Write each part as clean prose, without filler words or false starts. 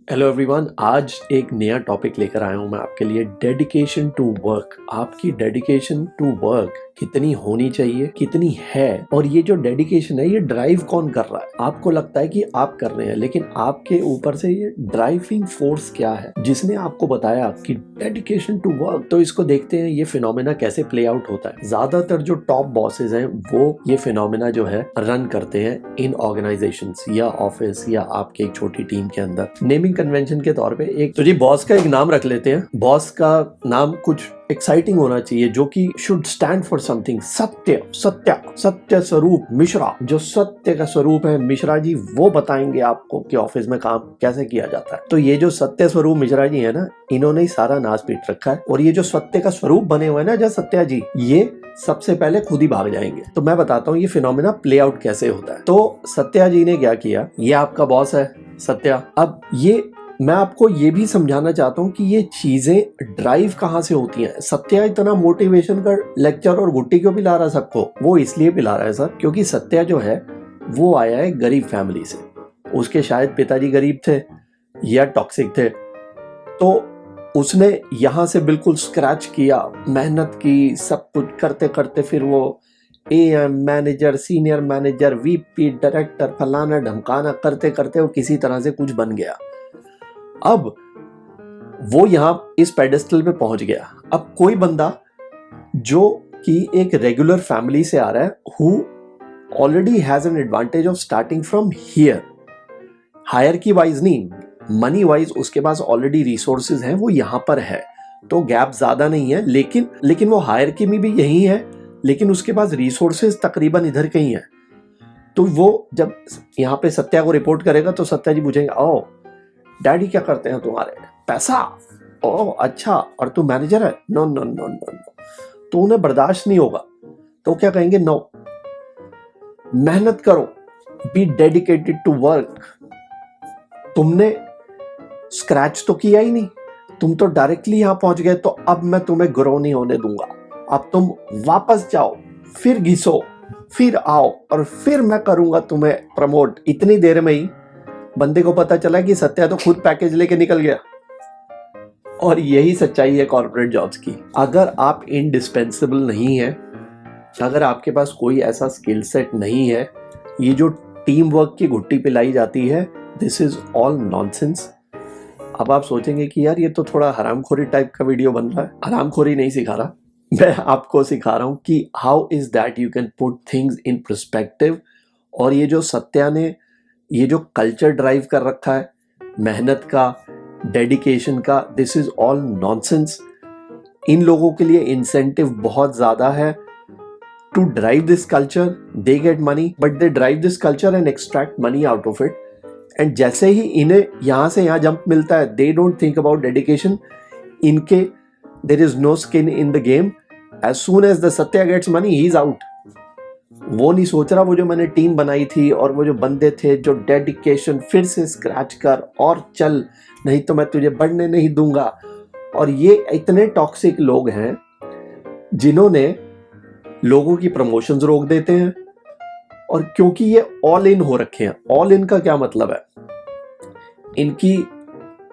Hello everyone, आज एक नया टॉपिक लेकर आया हूं मैं आपके लिए। Dedication to work. आपकी डेडिकेशन टू वर्क कितनी होनी चाहिए, कितनी है, और ये जो डेडिकेशन है ये ड्राइव कौन कर रहा है। आपको लगता है कि आप कर रहे हैं, लेकिन आपके ऊपर से ये ड्राइविंग फोर्स क्या है जिसने आपको बताया कि डेडिकेशन टू वर्क। तो इसको देखते हैं ये फिनोमेना कैसे प्ले आउट होता है। ज्यादातर जो टॉप बॉसेज हैं वो ये फिनोमेना जो है रन करते हैं इन ऑर्गेनाइजेशंस या ऑफिस या आपके एक छोटी टीम के अंदर। नेमिंग कन्वेंशन के तौर पे एक तो जी बॉस का एक नाम रख लेते हैं। बॉस का नाम कुछ एक्साइटिंग होना चाहिए जो कि शुड स्टैंड फॉर समथिंग। सत्य, सत्य, सत्य स्वरूप मिश्रा। जो सत्य का स्वरूप है मिश्रा जी, वो बताएंगे आपको कि ऑफिस में काम कैसे किया जाता है। तो ये जो सत्य स्वरूप मिश्रा जी है ना, इन्होंने ही सारा नाच पीट रखा है। और ये जो सत्य का स्वरूप बने हुए हैं ना, जैसे सत्या जी, ये सबसे पहले खुद ही भाग जाएंगे। तो मैं बताता हूँ ये फिनोमेना प्ले आउट कैसे होता है। तो सत्या जी ने क्या किया, ये आपका बॉस है सत्या। अब ये मैं आपको ये भी समझाना चाहता हूँ कि ये चीजें ड्राइव कहाँ से होती हैं। सत्या इतना मोटिवेशन का लेक्चर और गुट्टी क्यों पिला रहा है सबको? वो इसलिए पिला रहा है सर क्योंकि सत्या जो है वो आया है गरीब फैमिली से। उसके शायद पिताजी गरीब थे या टॉक्सिक थे, तो उसने यहाँ से बिल्कुल स्क्रैच किया, मेहनत की, सब कुछ करते करते फिर वो am manager, senior manager, VP, director, फलाना ढमकाना करते करते वो किसी तरह से कुछ बन गया। अब वो यहां इस पेडेस्टल पे पहुंच गया। अब कोई बंदा जो कि एक रेगुलर फैमिली से आ रहा है, who already has an advantage of starting from here, hierarchy wise नहीं, मनी वाइज उसके पास ऑलरेडी रिसोर्सेज हैं, वो यहां पर है, तो गैप ज्यादा नहीं है। लेकिन वो हायरकी में भी यही है, लेकिन उसके पास रिसोर्सेज तकरीबन इधर कहीं है। तो वो जब यहाँ पे सत्या को रिपोर्ट करेगा तो सत्या जी पूछेंगे, ओ डैडी क्या करते हैं तुम्हारे? पैसा? ओ अच्छा, और तू मैनेजर है? No no no no no. तो उन्हें बर्दाश्त नहीं होगा। तो क्या कहेंगे? नो, मेहनत करो, बी डेडिकेटेड टू वर्क। तुमने स्क्रैच तो किया ही नहीं, तुम तो डायरेक्टली यहां पहुंच गए, तो अब मैं तुम्हें ग्रो नहीं होने दूंगा। अब तुम वापस जाओ, फिर घिसो, फिर आओ, और फिर मैं करूंगा तुम्हें प्रमोट। इतनी देर में ही बंदे को पता चला कि सत्या तो खुद पैकेज लेके निकल गया। और यही सच्चाई है कॉर्पोरेट जॉब्स की। अगर आप इंडिस्पेंसेबल नहीं है, अगर आपके पास कोई ऐसा स्किल सेट नहीं है, ये जो टीम वर्क की घुट्टी पिलाई जाती है, दिस इज ऑल नॉनसेंस। अब आप सोचेंगे कि यार ये तो थोड़ा हरामखोरी टाइप का वीडियो बन रहा है। हरामखोरी नहीं सिखा रहा मैं, आपको सिखा रहा हूं कि how is that you can put things in perspective. और ये जो सत्या ने ये जो कल्चर ड्राइव कर रखा है मेहनत का, डेडिकेशन का, दिस इज ऑल नॉनसेंस। इन लोगों के लिए इंसेंटिव बहुत ज्यादा है to drive this culture. They get money but they drive this culture and extract money out of it. And जैसे ही इन्हें यहां से यहां जंप मिलता है, they don't think about dedication. इनके there is no skin in the game. As soon as the Satya gets money, he is out. वो नहीं सोच रहा वो जो मैंने टीम बनाई थी और वो जो बंदे थे, जो डेडिकेशन, फिर से स्क्रैच कर और चल, नहीं तो मैं तुझे बढ़ने नहीं दूंगा। और ये इतने टॉक्सिक लोग हैं जिन्होंने लोगों की प्रमोशंस रोक देते हैं। और क्योंकि ये ऑल इन हो रखे हैं। ऑल इन का क्या मतलब है? इनकी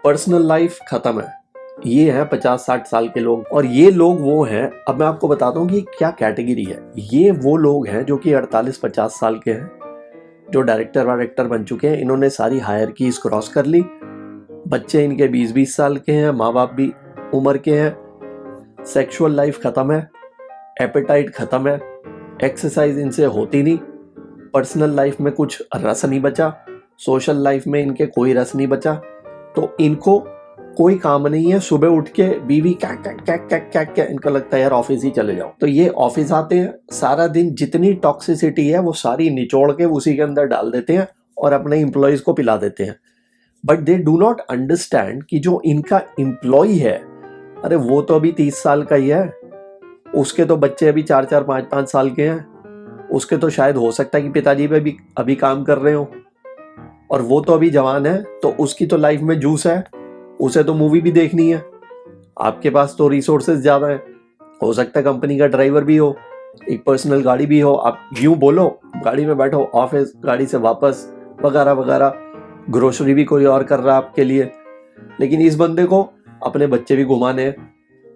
पर्सनल लाइफ खत्म है। ये हैं 50-60 साल के लोग, और ये लोग वो हैं, अब मैं आपको बताता हूँ कि क्या कैटेगरी है। ये वो लोग हैं जो कि 48-50 साल के हैं, जो डायरेक्टर बन चुके हैं। इन्होंने सारी हायरकीज क्रॉस कर ली। बच्चे इनके 20-20 साल के हैं, माँ बाप भी उम्र के हैं। सेक्सुअल लाइफ खत्म है, एपेटाइट खत्म है, एक्सरसाइज इनसे होती नहीं, पर्सनल लाइफ में कुछ रस नहीं बचा, सोशल लाइफ में इनके कोई रस नहीं बचा। तो इनको कोई काम नहीं है। सुबह उठ के बीवी क्या क्या क्या क्या क्या क्या, इनको लगता है यार ऑफिस ही चले जाओ। तो ये ऑफिस आते हैं, सारा दिन जितनी टॉक्सिसिटी है वो सारी निचोड़ के उसी के अंदर डाल देते हैं और अपने एम्प्लॉयज को पिला देते हैं। But they do not understand कि जो इनका एम्प्लॉय है, अरे वो तो अभी 30 साल का ही है, उसके तो बच्चे अभी 4-4, 5-5 साल के हैं, उसके तो शायद हो सकता है कि पिताजी पे भी अभी काम कर रहे हो, और वो तो अभी जवान है, तो उसकी तो लाइफ में जूस है, उसे तो मूवी भी देखनी है। आपके पास तो रिसोर्सेज ज्यादा है, हो सकता है कंपनी का ड्राइवर भी हो, एक पर्सनल गाड़ी भी हो, आप यूं बोलो गाड़ी में बैठो, ऑफिस, गाड़ी से वापस, वगैरह वगैरह, ग्रोसरी भी कोई और कर रहा है आपके लिए, लेकिन इस बंदे को अपने बच्चे भी घुमाने हैं,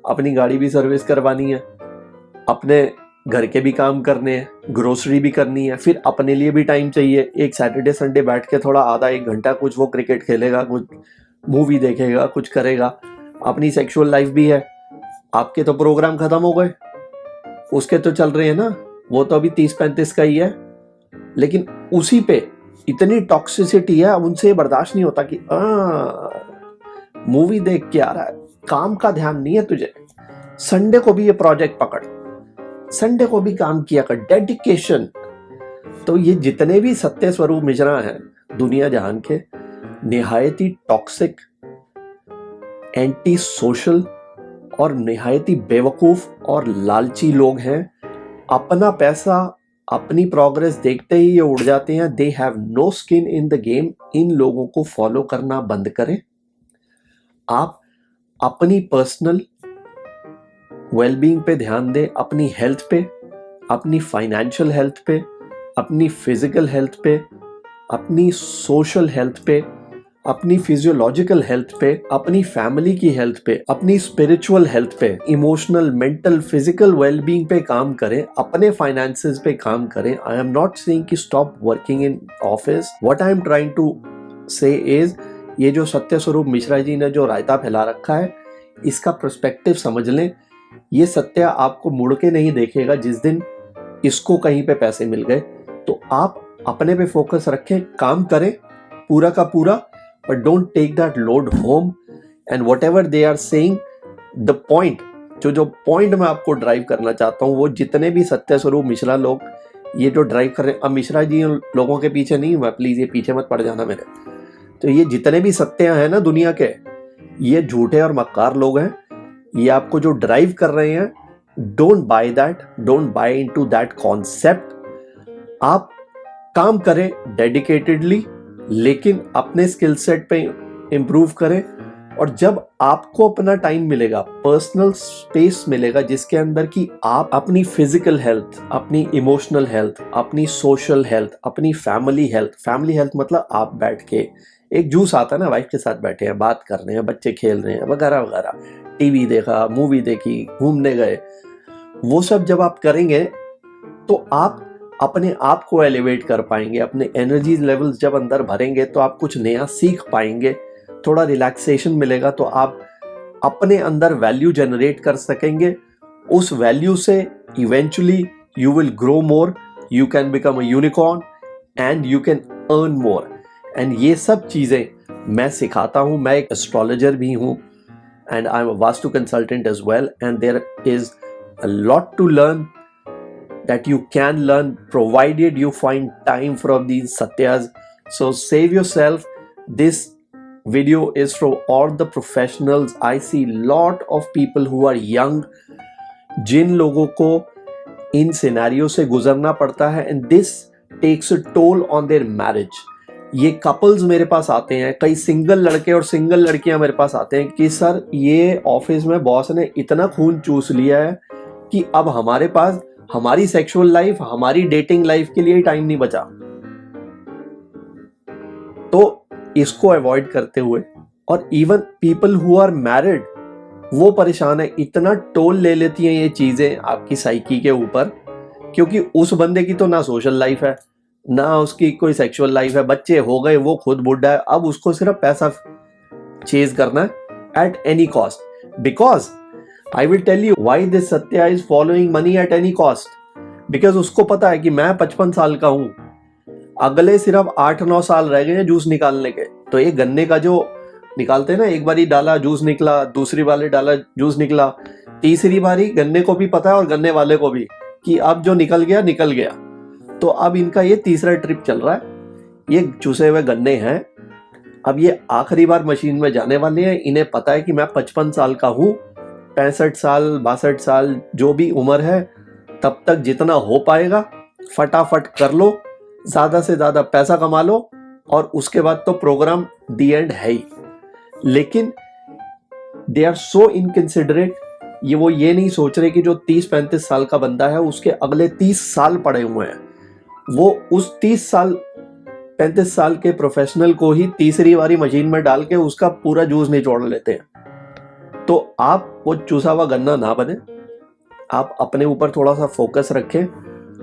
अपनी गाड़ी भी सर्विस करवानी है, अपने घर के भी काम करने हैं, ग्रोसरी भी करनी है, फिर अपने लिए भी टाइम चाहिए। एक सैटरडे संडे बैठ के थोड़ा आधा एक घंटा कुछ वो क्रिकेट खेलेगा, कुछ मूवी देखेगा, कुछ करेगा। अपनी सेक्सुअल लाइफ भी है। आपके तो प्रोग्राम खत्म हो गए, उसके तो चल रहे हैं ना, वो तो अभी 30-35 का ही है, लेकिन उसी पे इतनी टॉक्सिसिटी है, अब उनसे बर्दाश्त नहीं होता कि मूवी देख के आ रहा है, काम का ध्यान नहीं है तुझे। संडे को भी ये प्रोजेक्ट पकड़, संडे को भी काम किया कर, डेडिकेशन। तो ये जितने भी सत्य स्वरूप मिश्रा हैं दुनिया जहान के, निहायत ही टॉक्सिक, एंटी सोशल और निहायत ही बेवकूफ और लालची लोग हैं। अपना पैसा, अपनी प्रोग्रेस देखते ही ये उड़ जाते हैं। They have no skin in the game. इन लोगों को फॉलो करना बंद करें। आप अपनी पर्सनल वेलबींग पे ध्यान दें, अपनी हेल्थ पे, अपनी फाइनेंशियल हेल्थ पे, अपनी फिजिकल हेल्थ पे, अपनी सोशल हेल्थ पे, अपनी फिजियोलॉजिकल हेल्थ पे, अपनी फैमिली की हेल्थ पे, अपनी स्पिरिचुअल हेल्थ पे, इमोशनल, मेंटल, फिजिकल वेलबींग पे काम करें, अपने फाइनेंसेस पे काम करें। आई एम नॉट सेइंग कि stop working in office. What I am trying to say is, ये जो सत्य स्वरूप मिश्रा जी ने जो रायता फैला रखा है, इसका पर्सपेक्टिव समझ लें। ये सत्य आपको मुड़ के नहीं देखेगा जिस दिन इसको कहीं पे पैसे मिल गए। तो आप अपने पे फोकस रखें, काम करें पूरा का पूरा, but don't take that load home. And whatever they are saying, the point, जो पॉइंट मैं आपको ड्राइव करना चाहता हूँ, वो जितने भी सत्य स्वरूप मिश्रा लोग ये जो ड्राइव कर रहे हैं, अब मिश्रा जी लोगों के पीछे नहीं, मैं प्लीज ये पीछे मत पड़ जाना मेरे। तो ये जितने भी सत्य हैं ना दुनिया के, ये झूठे और मक्कार लोग हैं। ये आपको जो ड्राइव कर रहे हैं, don't by that, don't buy into that concept. आप काम करें डेडिकेटेडली, लेकिन अपने स्किल सेट पे इंप्रूव करें। और जब आपको अपना टाइम मिलेगा, पर्सनल स्पेस मिलेगा, जिसके अंदर कि आप अपनी फिजिकल हेल्थ, अपनी इमोशनल हेल्थ, अपनी सोशल हेल्थ, अपनी फैमिली हेल्थ मतलब आप बैठ के, एक जूस आता है ना, वाइफ के साथ बैठे हैं, बात कर रहे हैं, बच्चे खेल रहे हैं वगैरह वगैरह, टीवी देखा, मूवी देखी, घूमने गए, वो सब जब आप करेंगे तो आप अपने आप को एलिवेट कर पाएंगे। अपने एनर्जी लेवल्स जब अंदर भरेंगे तो आप कुछ नया सीख पाएंगे, थोड़ा रिलैक्सेशन मिलेगा, तो आप अपने अंदर वैल्यू जनरेट कर सकेंगे। उस वैल्यू से eventually you will grow more, you can become a unicorn and you can earn more. And ये सब चीज़ें मैं सिखाता हूँ। मैं एक एस्ट्रोलॉजर भी हूँ and I am a vastu consultant as well, and there is a lot to learn that you can learn provided you find time from these satyas. So save yourself. This video is for all the professionals. I see lot of people who are young, जिन लोगों को इन scenario से गुजरना पड़ता है, and this takes a toll on their marriage. ये couples मेरे पास आते हैं, कई सिंगल लड़के और सिंगल लड़कियां मेरे पास आते हैं कि सर ये ऑफिस में बॉस ने इतना खून चूस लिया है कि अब हमारे पास हमारी सेक्सुअल लाइफ, हमारी डेटिंग लाइफ के लिए टाइम नहीं बचा। तो इसको अवॉइड करते हुए, और even people who are married, वो परेशान है, इतना टोल ले लेती हैं ये चीजें आपकी साइकी के ऊपर, क्योंकि उस बंदे की तो ना सोशल लाइफ है, ना उसकी कोई सेक्सुअल लाइफ है, बच्चे हो गए, वो खुद बुढ़ा है, अब उसको सिर्फ पैसा चेज करना है at any cost. Because I will tell you why this Satya is following money at any cost. Because उसको पता है कि मैं 55 साल का हूं, अगले सिर्फ 8-9 साल रह गए हैं जूस निकालने के। तो ये गन्ने का जो निकालते हैं ना, एक बारी डाला जूस निकला, दूसरी बारी डाला जूस निकला, तीसरी बारी गन्ने को भी पता है और गन्ने वाले को भी कि अब जो निकल गया निकल गया। तो अब इनका ये तीसरा ट्रिप चल रहा है, ये चूसे हुए गन्ने हैं, अब ये आखिरी बार मशीन में जाने वाले हैं। इन्हें पता है कि मैं 55 साल का हूं, 65 साल 62 साल जो भी उम्र है, तब तक जितना हो पाएगा फटाफट कर लो, ज्यादा से ज्यादा पैसा कमा लो, और उसके बाद तो प्रोग्राम दी एंड है ही। लेकिन दे आर सो इनकंसिडरेट, वो ये नहीं सोच रहे कि जो 30-35 साल का बंदा है उसके अगले 30 साल पड़े हुए हैं, वो उस 30 साल 35 साल के प्रोफेशनल को ही तीसरी बारी मशीन में डाल के उसका पूरा जूस निचोड़ लेते हैं। तो आप वो चूसा हुआ गन्ना ना बने, आप अपने ऊपर थोड़ा सा फोकस रखें।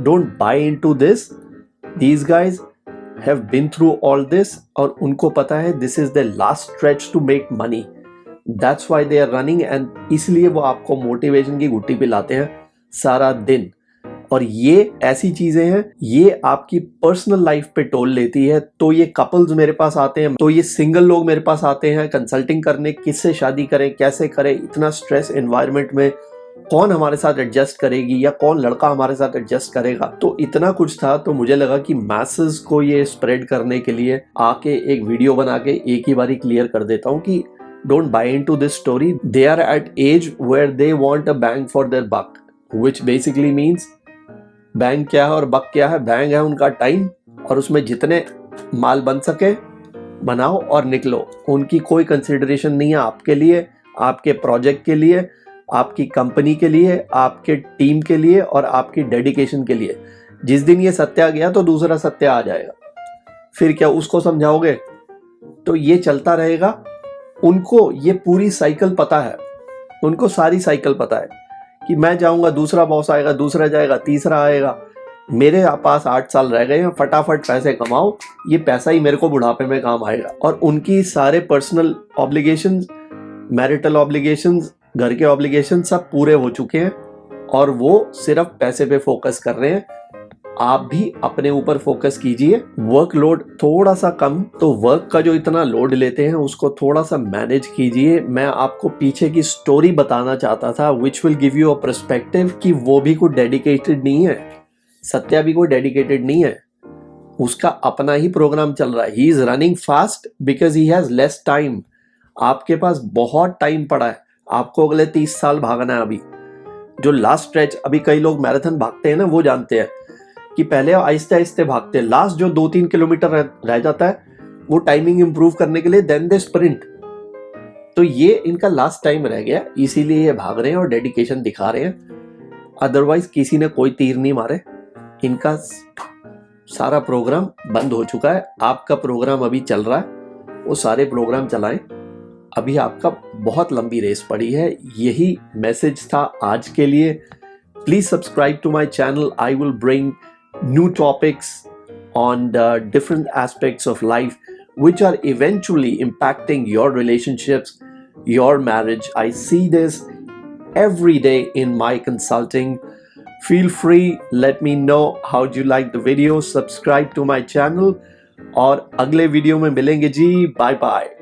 Don't buy into this, these guys have been through all this, और उनको पता है this is the last stretch to make money, that's why they are running, and इसलिए वो आपको मोटिवेशन की घुट्टी पिलाते हैं सारा दिन। और ये ऐसी चीजें हैं, ये आपकी पर्सनल लाइफ पे टोल लेती है। तो ये कपल्स मेरे पास आते हैं, तो ये सिंगल लोग मेरे पास आते हैं कंसल्टिंग करने, किससे शादी करें, कैसे करें, इतना स्ट्रेस एनवायरनमेंट में कौन हमारे साथ एडजस्ट करेगी या कौन लड़का हमारे साथ एडजस्ट करेगा। तो इतना कुछ था, तो मुझे लगा कि मैसेज को ये स्प्रेड करने के लिए आके एक वीडियो बना के एक ही बारी क्लियर कर देता हूँ कि don't buy into this story. They are at edge where they want a bang for their buck, which basically means bank क्या है और बक क्या है। बैंक है उनका टाइम, और उसमें जितने माल बन सके बनाओ और निकलो। उनकी कोई कंसिडरेशन नहीं है आपके लिए, आपके प्रोजेक्ट के लिए, आपकी कंपनी के लिए, आपके टीम के लिए और आपकी डेडिकेशन के लिए। जिस दिन ये सत्य आ गया तो दूसरा सत्य आ जाएगा, फिर क्या उसको समझाओगे? तो ये चलता रहेगा। उनको ये पूरी साइकिल पता है, उनको सारी साइकिल पता है कि मैं जाऊंगा, दूसरा बॉस आएगा, दूसरा जाएगा, तीसरा आएगा, मेरे पास 8 साल रह गए हैं, फटाफट पैसे कमाओ, ये पैसा ही मेरे को बुढ़ापे में काम आएगा। और उनकी सारे पर्सनल ऑब्लिगेशंस, मैरिटल ऑब्लिगेशंस, घर के ऑब्लिगेशन सब पूरे हो चुके हैं और वो सिर्फ पैसे पे फोकस कर रहे हैं। आप भी अपने ऊपर फोकस कीजिए। वर्कलोड थोड़ा सा कम, तो वर्क का जो इतना लोड लेते हैं उसको थोड़ा सा मैनेज कीजिए। मैं आपको पीछे की स्टोरी बताना चाहता था, which will give you a perspective कि वो भी कोई डेडिकेटेड नहीं है, सत्या भी कोई डेडिकेटेड नहीं है, उसका अपना ही प्रोग्राम चल रहा है। He is running fast because he has less time. आपके पास बहुत टाइम पड़ा है, आपको अगले 30 साल भागना है। अभी जो लास्ट स्ट्रेच, अभी कई लोग मैराथन भागते हैं ना, वो जानते हैं कि पहले आहिस्ते आहिस्ते भागते हैं, लास्ट जो 2-3 किलोमीटर रह जाता है वो टाइमिंग इंप्रूव करने के लिए, देन दे स्प्रिंट। तो ये इनका लास्ट टाइम रह गया, इसीलिए ये भाग रहे हैं और डेडिकेशन दिखा रहे हैं। अदरवाइज किसी ने कोई तीर नहीं मारे, इनका सारा प्रोग्राम बंद हो चुका है। आपका प्रोग्राम अभी चल रहा है, वो सारे प्रोग्राम चलाएं। अभी आपका बहुत लंबी रेस पड़ी है। यही मैसेज था आज के लिए। Please subscribe to my channel. I will bring new topics on the different aspects of life which are eventually impacting your relationships, your marriage. I see this every day in my consulting. Feel free, let me know how do you like the video. Subscribe to my channel और अगले video में मिलेंगे जी। Bye bye.